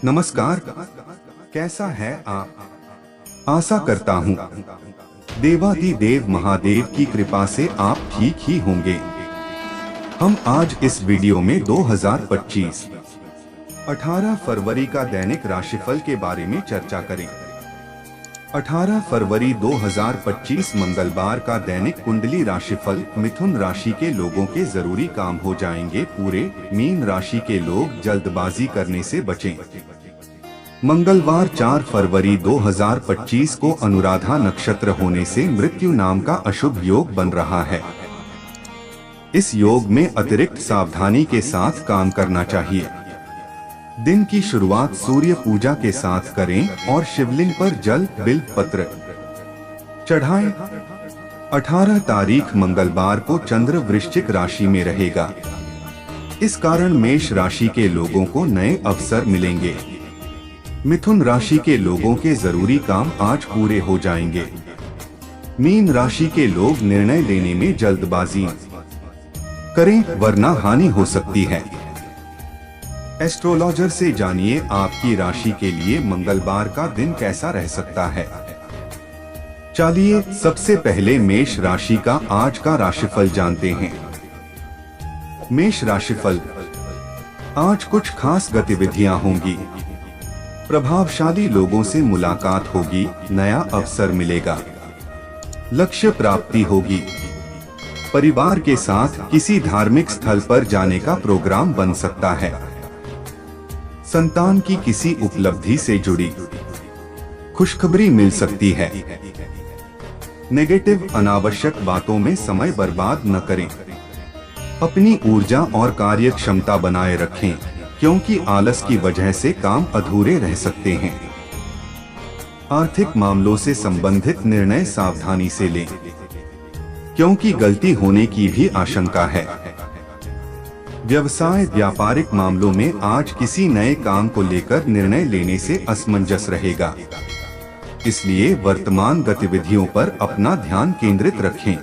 नमस्कार। कैसा है आप? आशा करता हूँ देवाधिदेव महादेव की कृपा से आप ठीक ही होंगे। हम आज इस वीडियो में 2025 18 फरवरी का दैनिक राशिफल के बारे में चर्चा करें। 18 फरवरी 2025 मंगलवार का दैनिक कुंडली राशिफल। मिथुन राशि के लोगों के जरूरी काम हो जाएंगे पूरे। मीन राशि के लोग जल्दबाजी करने से बचें। मंगलवार 4 फरवरी 2025 को अनुराधा नक्षत्र होने से मृत्यु नाम का अशुभ योग बन रहा है। इस योग में अतिरिक्त सावधानी के साथ काम करना चाहिए। दिन की शुरुआत सूर्य पूजा के साथ करें और शिवलिंग पर जल बिल्व पत्र चढ़ाएं। 18 तारीख मंगलवार को चंद्र वृश्चिक राशि में रहेगा। इस कारण मेष राशि के लोगों को नए अवसर मिलेंगे। मिथुन राशि के लोगों के जरूरी काम आज पूरे हो जाएंगे। मीन राशि के लोग निर्णय लेने में जल्दबाजी करें वरना हानि हो सकती है। एस्ट्रोलॉजर से जानिए आपकी राशि के लिए मंगलवार का दिन कैसा रह सकता है। चलिए सबसे पहले मेष राशि का आज का राशिफल जानते हैं। मेष राशिफल। आज कुछ खास गतिविधियां होंगी। प्रभावशाली लोगों से मुलाकात होगी। नया अवसर मिलेगा। लक्ष्य प्राप्ति होगी। परिवार के साथ किसी धार्मिक स्थल पर जाने का प्रोग्राम बन सकता है। संतान की किसी उपलब्धि से जुड़ी खुशखबरी मिल सकती है। नेगेटिव अनावश्यक बातों में समय बर्बाद न करें। अपनी ऊर्जा और कार्य क्षमता बनाए रखें क्योंकि आलस की वजह से काम अधूरे रह सकते हैं। आर्थिक मामलों से संबंधित निर्णय सावधानी से लें क्योंकि गलती होने की भी आशंका है। व्यवसाय व्यापारिक मामलों में आज किसी नए काम को लेकर निर्णय लेने से असमंजस रहेगा, इसलिए वर्तमान गतिविधियों पर अपना ध्यान केंद्रित रखें।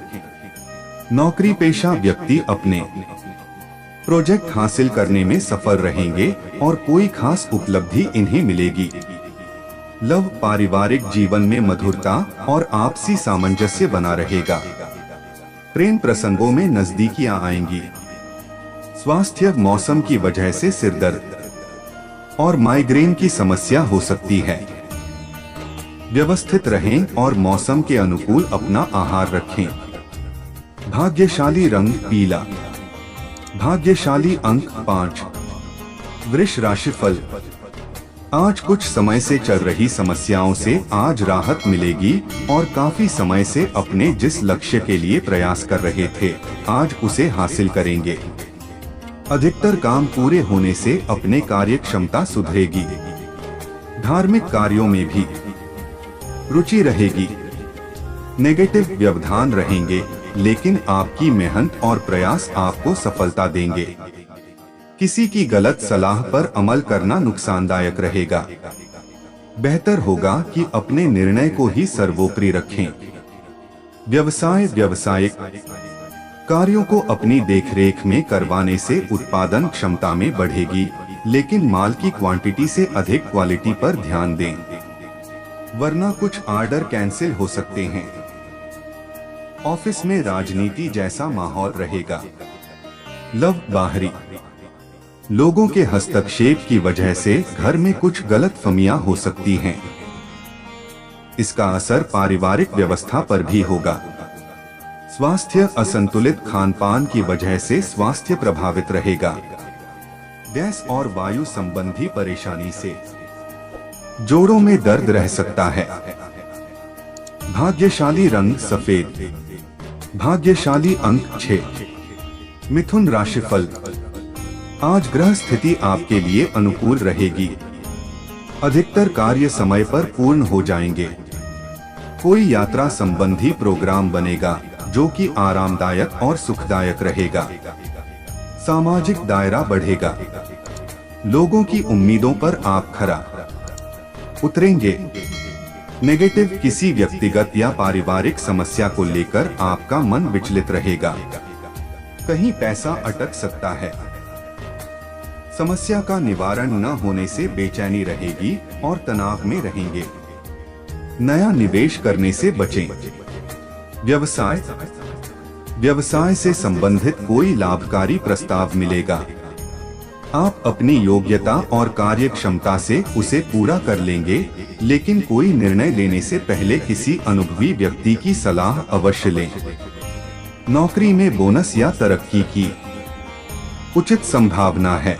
नौकरी पेशा व्यक्ति अपने प्रोजेक्ट हासिल करने में सफल रहेंगे और कोई खास उपलब्धि इन्हें मिलेगी। लव पारिवारिक जीवन में मधुरता और आपसी सामंजस्य बना रहेगा। प्रेम प्रसंगों में नजदीकियां आएंगी। स्वास्थ्य मौसम की वजह से सिरदर्द और माइग्रेन की समस्या हो सकती है। व्यवस्थित रहें और मौसम के अनुकूल अपना आहार रखें। भाग्यशाली रंग पीला। भाग्यशाली अंक 5। वृष राशिफल। आज कुछ समय से चल रही समस्याओं से आज राहत मिलेगी और काफी समय से अपने जिस लक्ष्य के लिए प्रयास कर रहे थे आज उसे हासिल करेंगे। अधिकतर काम पूरे होने से अपने कार्य क्षमता सुधरेगी। धार्मिक कार्यों में भी रुचि रहेगी। नेगेटिव व्यवधान रहेंगे लेकिन आपकी मेहनत और प्रयास आपको सफलता देंगे। किसी की गलत सलाह पर अमल करना नुकसानदायक रहेगा। बेहतर होगा कि अपने निर्णय को ही सर्वोपरि रखें। व्यवसाय व्यावसायिक कार्यों को अपनी देखरेख में करवाने से उत्पादन क्षमता में बढ़ेगी, लेकिन माल की क्वांटिटी से अधिक क्वालिटी पर ध्यान दें वरना कुछ ऑर्डर कैंसिल हो सकते हैं। ऑफिस में राजनीति जैसा माहौल रहेगा। लव बाहरी लोगों के हस्तक्षेप की वजह से घर में कुछ गलतफहमियां हो सकती हैं। इसका असर पारिवारिक व्यवस्था पर भी होगा। स्वास्थ्य असंतुलित खानपान की वजह से स्वास्थ्य प्रभावित रहेगा। गैस और वायु संबंधी परेशानी से जोड़ों में दर्द रह सकता है। भाग्यशाली रंग सफेद। भाग्यशाली अंक 6। मिथुन राशिफल। आज ग्रह स्थिति आपके लिए अनुकूल रहेगी। अधिकतर कार्य समय पर पूर्ण हो जाएंगे। कोई यात्रा संबंधी प्रोग्राम बनेगा जो कि आरामदायक और सुखदायक रहेगा। सामाजिक दायरा बढ़ेगा। लोगों की उम्मीदों पर आप खरा उतरेंगे। नेगेटिव किसी व्यक्तिगत या पारिवारिक समस्या को लेकर आपका मन विचलित रहेगा। कहीं पैसा अटक सकता है। समस्या का निवारण न होने से बेचैनी रहेगी और तनाव में रहेंगे। नया निवेश करने से बचें। व्यवसाय से संबंधित कोई लाभकारी प्रस्ताव मिलेगा। आप अपनी योग्यता और कार्य क्षमता से उसे पूरा कर लेंगे, लेकिन कोई निर्णय लेने से पहले किसी अनुभवी व्यक्ति की सलाह अवश्य लें। नौकरी में बोनस या तरक्की की उचित संभावना है।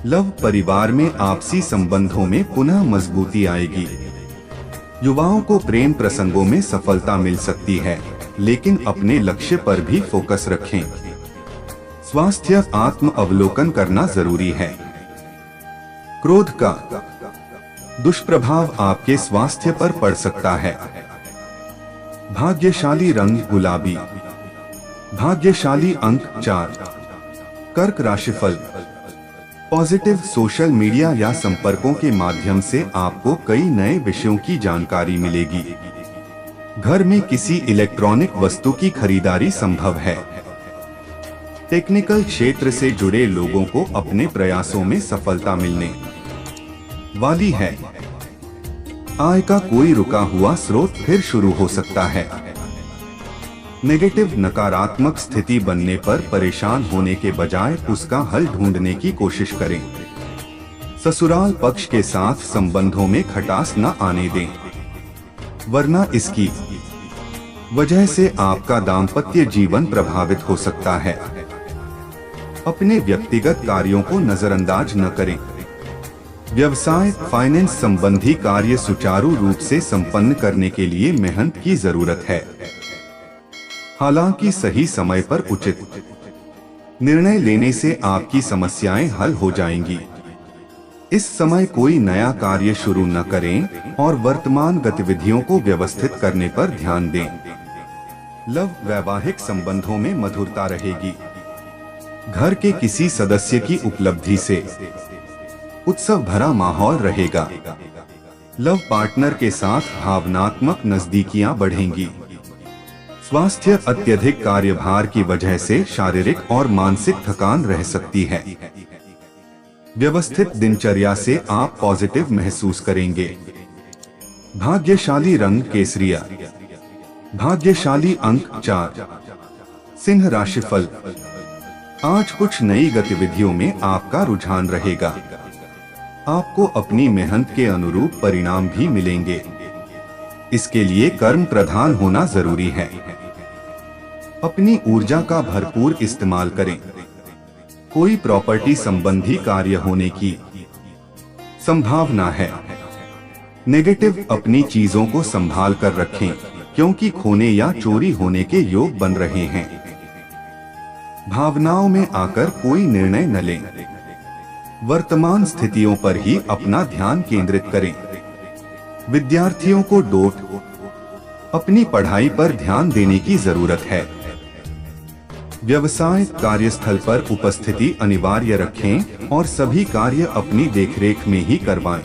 लव परिवार में आपसी संबंधों में पुनः मजबूती आएगी। युवाओं को प्रेम प्रसंगों में सफलता मिल सकती है, लेकिन अपने लक्ष्य पर भी फोकस रखें। स्वास्थ्य आत्म अवलोकन करना जरूरी है। क्रोध का दुष्प्रभाव आपके स्वास्थ्य पर पड़ सकता है। भाग्यशाली रंग गुलाबी। भाग्यशाली अंक 4। कर्क राशिफल। पॉजिटिव सोशल मीडिया या संपर्कों के माध्यम से आपको कई नए विषयों की जानकारी मिलेगी। घर में किसी इलेक्ट्रॉनिक वस्तु की खरीदारी संभव है। टेक्निकल क्षेत्र से जुड़े लोगों को अपने प्रयासों में सफलता मिलने वाली है। आय का कोई रुका हुआ स्रोत फिर शुरू हो सकता है। नेगेटिव नकारात्मक स्थिति बनने पर परेशान होने के बजाय उसका हल ढूंढने की कोशिश करें। ससुराल पक्ष के साथ संबंधों में खटास न आने दें, वरना इसकी वजह से आपका दाम्पत्य जीवन प्रभावित हो सकता है। अपने व्यक्तिगत कार्यों को नजरअंदाज न करें। व्यवसाय फाइनेंस संबंधी कार्य सुचारू रूप से संपन्न करने के लिए मेहनत की जरूरत है। हालांकि सही समय पर उचित निर्णय लेने से आपकी समस्याएं हल हो जाएंगी। इस समय कोई नया कार्य शुरू न करें और वर्तमान गतिविधियों को व्यवस्थित करने पर ध्यान दें। लव वैवाहिक संबंधों में मधुरता रहेगी। घर के किसी सदस्य की उपलब्धि से उत्सव भरा माहौल रहेगा। लव पार्टनर के साथ भावनात्मक नजदीकियां बढ़ेंगी। स्वास्थ्य अत्यधिक कार्यभार की वजह से शारीरिक और मानसिक थकान रह सकती है। व्यवस्थित दिनचर्या से आप पॉजिटिव महसूस करेंगे। भाग्यशाली रंग केसरिया। भाग्यशाली अंक 4। सिंह राशिफल। आज कुछ नई गतिविधियों में आपका रुझान रहेगा। आपको अपनी मेहनत के अनुरूप परिणाम भी मिलेंगे। इसके लिए कर्म प्रधान होना जरूरी है। अपनी ऊर्जा का भरपूर इस्तेमाल करें। कोई प्रॉपर्टी संबंधी कार्य होने की संभावना है। नेगेटिव अपनी चीजों को संभाल कर रखें, क्योंकि खोने या चोरी होने के योग बन रहे हैं। भावनाओं में आकर कोई निर्णय न लें। वर्तमान स्थितियों पर ही अपना ध्यान केंद्रित करें। विद्यार्थियों को अपनी पढ़ाई पर ध्यान देने की जरूरत है। व्यवसाय कार्यस्थल पर उपस्थिति अनिवार्य रखें और सभी कार्य अपनी देखरेख में ही करवाएं।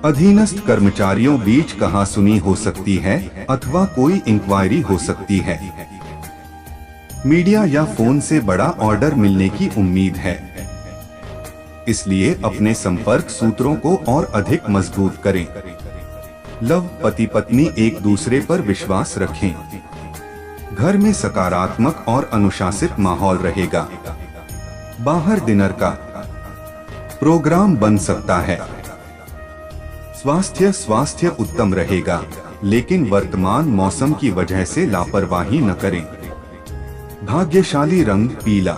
अधीनस्थ कर्मचारियों बीच कहासुनी हो सकती है अथवा कोई इंक्वायरी हो सकती है। मीडिया या फोन से बड़ा ऑर्डर मिलने की उम्मीद है, इसलिए अपने संपर्क सूत्रों को और अधिक मजबूत करें। लव पति पत्नी एक दूसरे पर विश्वास रखें। घर में सकारात्मक और अनुशासित माहौल रहेगा। बाहर डिनर का प्रोग्राम बन सकता है। स्वास्थ्य उत्तम रहेगा, लेकिन वर्तमान मौसम की वजह से लापरवाही न करें। भाग्यशाली रंग पीला।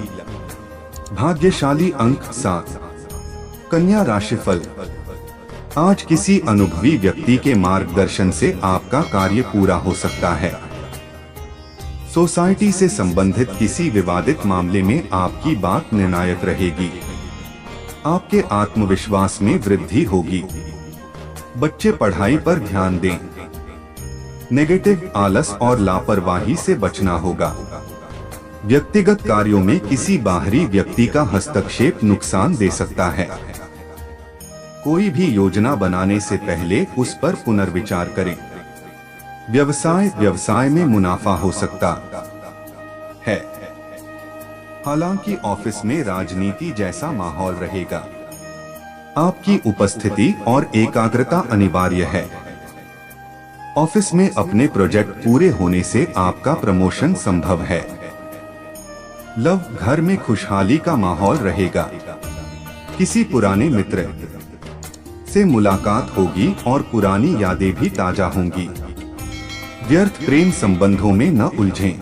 भाग्यशाली अंक 7। कन्या राशिफल। आज किसी अनुभवी व्यक्ति के मार्गदर्शन से आपका कार्य पूरा हो सकता है। सोसाइटी से संबंधित किसी विवादित मामले में आपकी बात निर्णायक रहेगी। आपके आत्मविश्वास में वृद्धि होगी। बच्चे पढ़ाई पर ध्यान दें। नेगेटिव आलस और लापरवाही से बचना होगा। व्यक्तिगत कार्यों में किसी बाहरी व्यक्ति का हस्तक्षेप नुकसान दे सकता है। कोई भी योजना बनाने से पहले उस पर पुनर्विचार करें। व्यवसाय में मुनाफा हो सकता है। हालांकि ऑफिस में राजनीति जैसा माहौल रहेगा। आपकी उपस्थिति और एकाग्रता अनिवार्य है। ऑफिस में अपने प्रोजेक्ट पूरे होने से आपका प्रमोशन संभव है। लव, घर में खुशहाली का माहौल रहेगा। किसी पुराने मित्र से मुलाकात होगी और पुरानी यादें भी ताजा होंगी। व्यर्थ प्रेम संबंधों में न उलझें।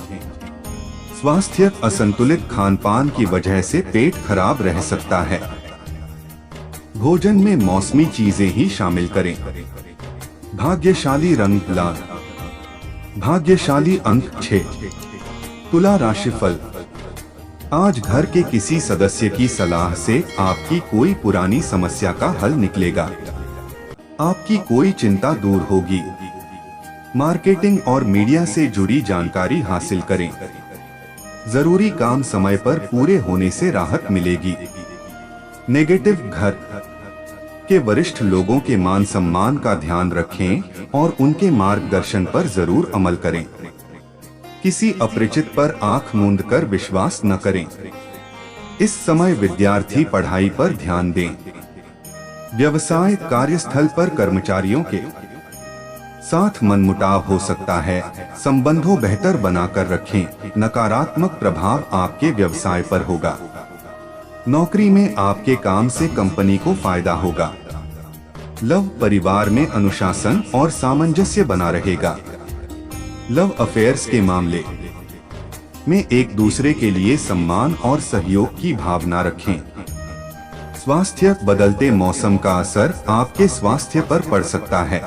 स्वास्थ्य, असंतुलित खानपान की वजह से पेट खराब रह सकता है। भोजन में मौसमी चीजें ही शामिल करें। भाग्यशाली रंग लाल। भाग्यशाली अंक 6। तुला राशिफल। आज घर के किसी सदस्य की सलाह से आपकी कोई पुरानी समस्या का हल निकलेगा। आपकी कोई चिंता दूर होगी। मार्केटिंग और मीडिया से जुड़ी जानकारी हासिल करें। जरूरी काम समय पर पूरे होने से राहत मिलेगी। नेगेटिव, घर के वरिष्ठ लोगों के मान सम्मान का ध्यान रखें और उनके मार्गदर्शन पर जरूर अमल करें। किसी अपरिचित पर आंख मूंद कर विश्वास न करें। इस समय विद्यार्थी पढ़ाई पर ध्यान दें। व्यवसाय, कार्यस्थल पर कर्मचारियों के साथ मनमुटाव हो सकता है। संबंधों बेहतर बनाकर रखें। नकारात्मक प्रभाव आपके व्यवसाय पर होगा। नौकरी में आपके काम से कंपनी को फायदा होगा। लव, परिवार में अनुशासन और सामंजस्य बना रहेगा। लव अफेयर्स के मामले में एक दूसरे के लिए सम्मान और सहयोग की भावना रखें। स्वास्थ्य, बदलते मौसम का असर आपके स्वास्थ्य पर पड़ सकता है।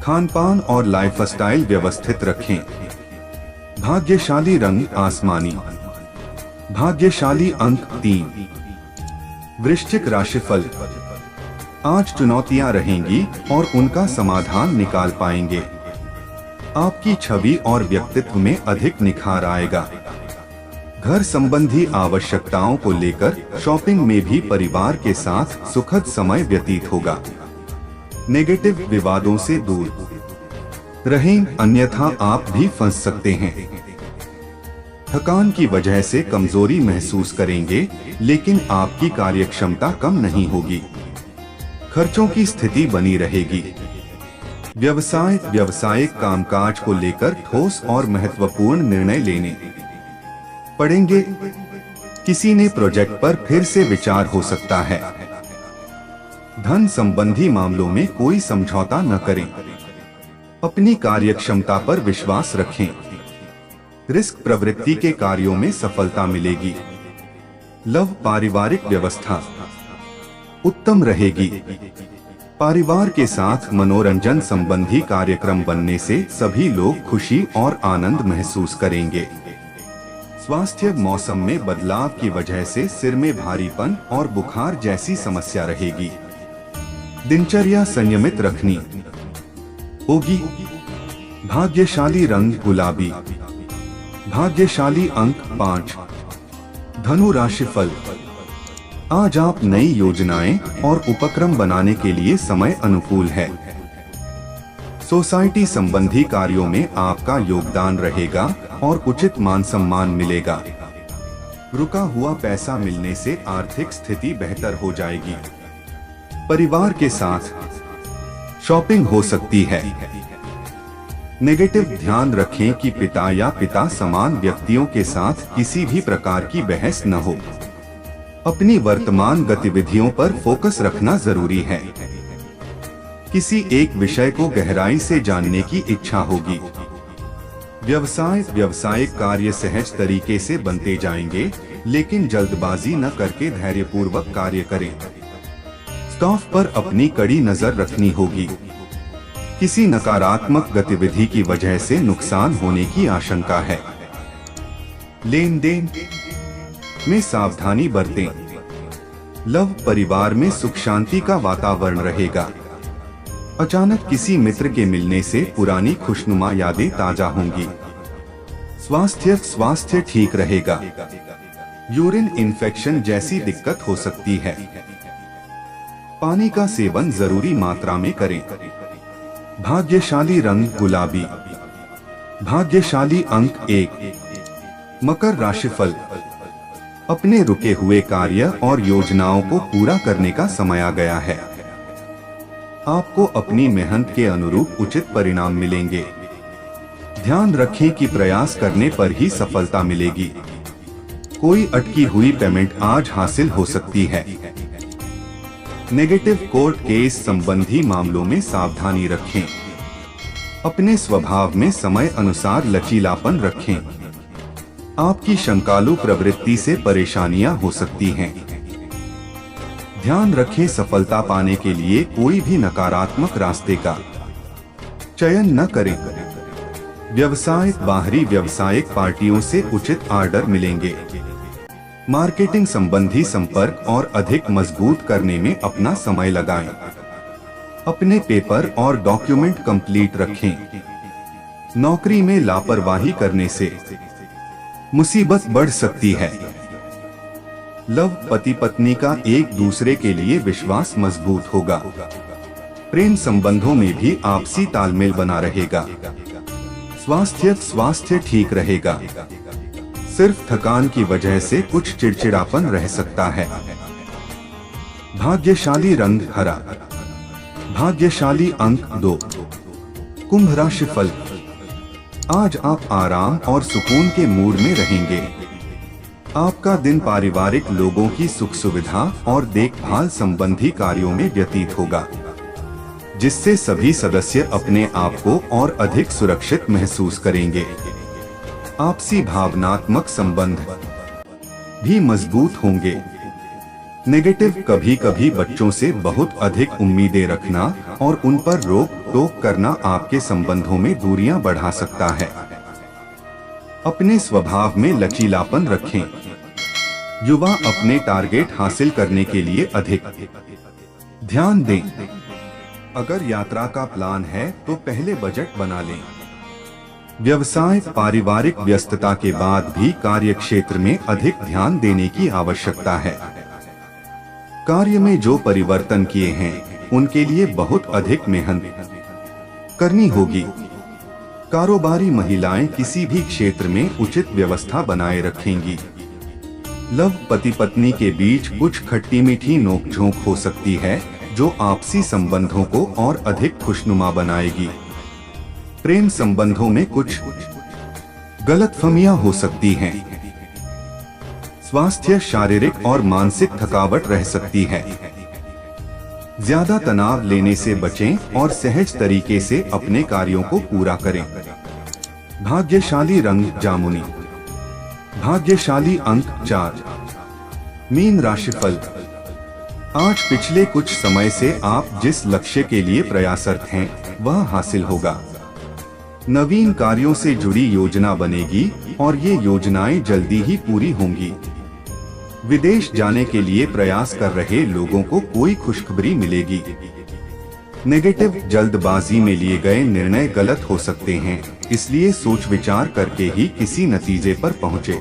खानपान और लाइफस्टाइल व्यवस्थित रखें। भाग्यशाली रंग आसमानी। भाग्यशाली अंक 3। वृश्चिक राशिफल। आज चुनौतियां रहेंगी और उनका समाधान निकाल पाएंगे। आपकी छवि और व्यक्तित्व में अधिक निखार आएगा। घर संबंधी आवश्यकताओं को लेकर शॉपिंग में भी परिवार के साथ सुखद समय व्यतीत होगा। नेगेटिव, विवादों से दूर रहें, अन्यथा आप भी फंस सकते हैं। थकान की वजह से कमजोरी महसूस करेंगे, लेकिन आपकी कार्यक्षमता कम नहीं होगी। खर्चों की स्थिति बनी रहेगी। व्यवसाय, व्यावसायिक कामकाज को लेकर ठोस और महत्वपूर्ण निर्णय लेने पड़ेंगे। किसी ने प्रोजेक्ट पर फिर से विचार हो सकता है। धन संबंधी मामलों में कोई समझौता न करें। अपनी कार्यक्षमता पर विश्वास रखें। रिस्क प्रवृत्ति के कार्यों में सफलता मिलेगी। लव, पारिवारिक व्यवस्था उत्तम रहेगी। परिवार के साथ मनोरंजन संबंधी कार्यक्रम बनने से सभी लोग खुशी और आनंद महसूस करेंगे। स्वास्थ्य, मौसम में बदलाव की वजह से सिर में भारीपन और बुखार जैसी समस्या रहेगी। दिनचर्या संयमित रखनी होगी। भाग्यशाली रंग गुलाबी। भाग्यशाली अंक 5। धनु राशिफल। आज आप नई योजनाएं और उपक्रम बनाने के लिए समय अनुकूल है। सोसाइटी संबंधी कार्यों में आपका योगदान रहेगा और उचित मान सम्मान मिलेगा। रुका हुआ पैसा मिलने से आर्थिक स्थिति बेहतर हो जाएगी। परिवार के साथ शॉपिंग हो सकती है। नेगेटिव, ध्यान रखें कि पिता या पिता समान व्यक्तियों के साथ किसी भी प्रकार की बहस न हो। अपनी वर्तमान गतिविधियों पर फोकस रखना जरूरी है। किसी एक विषय को गहराई से जानने की इच्छा होगी। व्यवसाय, व्यावसायिक कार्य सहज तरीके से बनते जाएंगे, लेकिन जल्दबाजी न करके धैर्यपूर्वक कार्य करें। स्टाफ पर अपनी कड़ी नजर रखनी होगी। किसी नकारात्मक गतिविधि की वजह से नुकसान होने की आशंका है। लेन देन में सावधानी बरतें। लव, परिवार में सुख शांति का वातावरण रहेगा। अचानक किसी मित्र के मिलने से पुरानी खुशनुमा यादें ताजा होंगी। स्वास्थ्य ठीक रहेगा। यूरिन इन्फेक्शन जैसी दिक्कत हो सकती है। पानी का सेवन जरूरी मात्रा में करें। भाग्यशाली रंग गुलाबी। भाग्यशाली अंक 1। मकर राशिफल, अपने रुके हुए कार्य और योजनाओं को पूरा करने का समय आ गया है। आपको अपनी मेहनत के अनुरूप उचित परिणाम मिलेंगे। ध्यान रखें कि प्रयास करने पर ही सफलता मिलेगी। कोई अटकी हुई पेमेंट आज हासिल हो सकती है। नेगेटिव कोर्ट केस संबंधी मामलों में सावधानी रखें। अपने स्वभाव में समय अनुसार लचीलापन रखें। आपकी शंकालु प्रवृत्ति से परेशानियां हो सकती हैं। ध्यान रखें, सफलता पाने के लिए कोई भी नकारात्मक रास्ते का चयन न करें। बाहरी व्यावसायिक पार्टियों से उचित ऑर्डर मिलेंगे। मार्केटिंग संबंधी संपर्क और अधिक मजबूत करने में अपना समय लगाएं। अपने पेपर और डॉक्यूमेंट कंप्लीट रखें। नौकरी में लापरवाही करने से मुसीबत बढ़ सकती है। लव, पति पत्नी का एक दूसरे के लिए विश्वास मजबूत होगा। प्रेम संबंधों में भी आपसी तालमेल बना रहेगा। स्वास्थ्य ठीक रहेगा। सिर्फ थकान की वजह से कुछ चिड़चिड़ापन रह सकता है। भाग्यशाली रंग हरा। भाग्यशाली अंक 2। कुंभ राशिफल, आज आप आराम और सुकून के मूड में रहेंगे। आपका दिन पारिवारिक लोगों की सुख सुविधा और देखभाल संबंधी कार्यों में व्यतीत होगा, जिससे सभी सदस्य अपने आप को और अधिक सुरक्षित महसूस करेंगे। आपसी भावनात्मक संबंध भी मजबूत होंगे। नेगेटिव, कभी कभी बच्चों से बहुत अधिक उम्मीदें रखना और उन पर रोक टोक करना आपके संबंधों में दूरियां बढ़ा सकता है। अपने स्वभाव में लचीलापन रखें। युवा अपने टारगेट हासिल करने के लिए अधिक ध्यान दें। अगर यात्रा का प्लान है तो पहले बजट बना लें। व्यवसाय, पारिवारिक व्यस्तता के बाद भी कार्य क्षेत्र में अधिक ध्यान देने की आवश्यकता है। कार्य में जो परिवर्तन किए हैं उनके लिए बहुत अधिक मेहनत करनी होगी। कारोबारी महिलाएं किसी भी क्षेत्र में उचित व्यवस्था बनाए रखेंगी। लव, पति पत्नी के बीच कुछ खट्टी मीठी नोकझोंक हो सकती है जो आपसी संबंधों को और अधिक खुशनुमा बनाएगी। प्रेम संबंधों में कुछ गलतफहमियां हो सकती हैं। स्वास्थ्य, शारीरिक और मानसिक थकावट रह सकती है। ज्यादा तनाव लेने से बचें और सहज तरीके से अपने कार्यों को पूरा करें। भाग्यशाली रंग जामुनी। भाग्यशाली अंक 4। मीन राशिफल, आज पिछले कुछ समय से आप जिस लक्ष्य के लिए प्रयासरत हैं वह हासिल होगा। नवीन कार्यों से जुड़ी योजना बनेगी और ये योजनाएं जल्दी ही पूरी होंगी। विदेश जाने के लिए प्रयास कर रहे लोगों को कोई खुशखबरी मिलेगी। नेगेटिव, जल्दबाजी में लिए गए निर्णय गलत हो सकते हैं, इसलिए सोच विचार करके ही किसी नतीजे पर पहुंचे।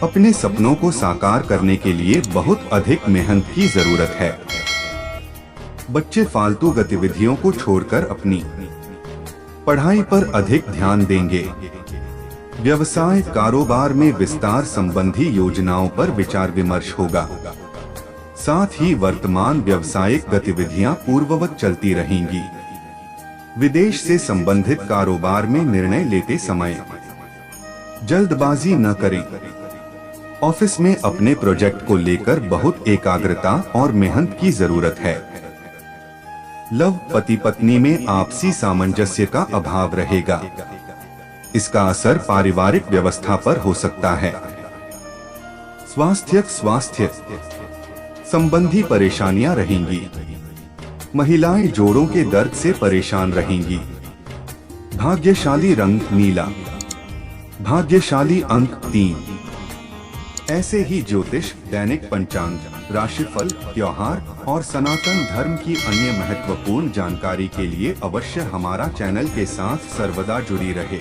अपने सपनों को साकार करने के लिए बहुत अधिक मेहनत की जरूरत है। बच्चे फालतू गतिविधियों को छोड़कर अपनी पढ़ाई पर अधिक ध्यान देंगे। व्यवसाय, कारोबार में विस्तार संबंधी योजनाओं पर विचार विमर्श होगा। साथ ही वर्तमान व्यावसायिक गतिविधियां पूर्ववत चलती रहेंगी। विदेश से संबंधित कारोबार में निर्णय लेते समय जल्दबाजी न करें। ऑफिस में अपने प्रोजेक्ट को लेकर बहुत एकाग्रता और मेहनत की जरूरत है। लव, पति पत्नी में आपसी सामंजस्य का अभाव रहेगा। इसका असर पारिवारिक व्यवस्था पर हो सकता है। स्वास्थ्य संबंधी परेशानियां रहेंगी। महिलाएं जोड़ों के दर्द से परेशान रहेंगी। भाग्यशाली रंग नीला। भाग्यशाली अंक 3। ऐसे ही ज्योतिष, दैनिक पंचांग, राशिफल, त्योहार और सनातन धर्म की अन्य महत्वपूर्ण जानकारी के लिए अवश्य हमारा चैनल के साथ सर्वदा जुड़ी रहे।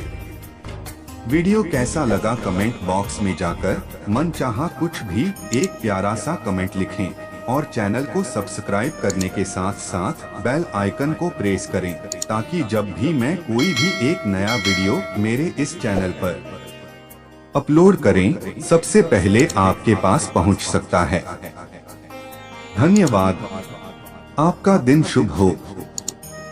वीडियो कैसा लगा कमेंट बॉक्स में जाकर मनचाहा कुछ भी एक प्यारा सा कमेंट लिखें और चैनल को सब्सक्राइब करने के साथ साथ बेल आइकन को प्रेस करें ताकि जब भी मैं कोई भी एक नया वीडियो मेरे इस चैनल पर अपलोड करें, सबसे पहले आपके पास पहुंच सकता है। धन्यवाद। आपका दिन शुभ हो।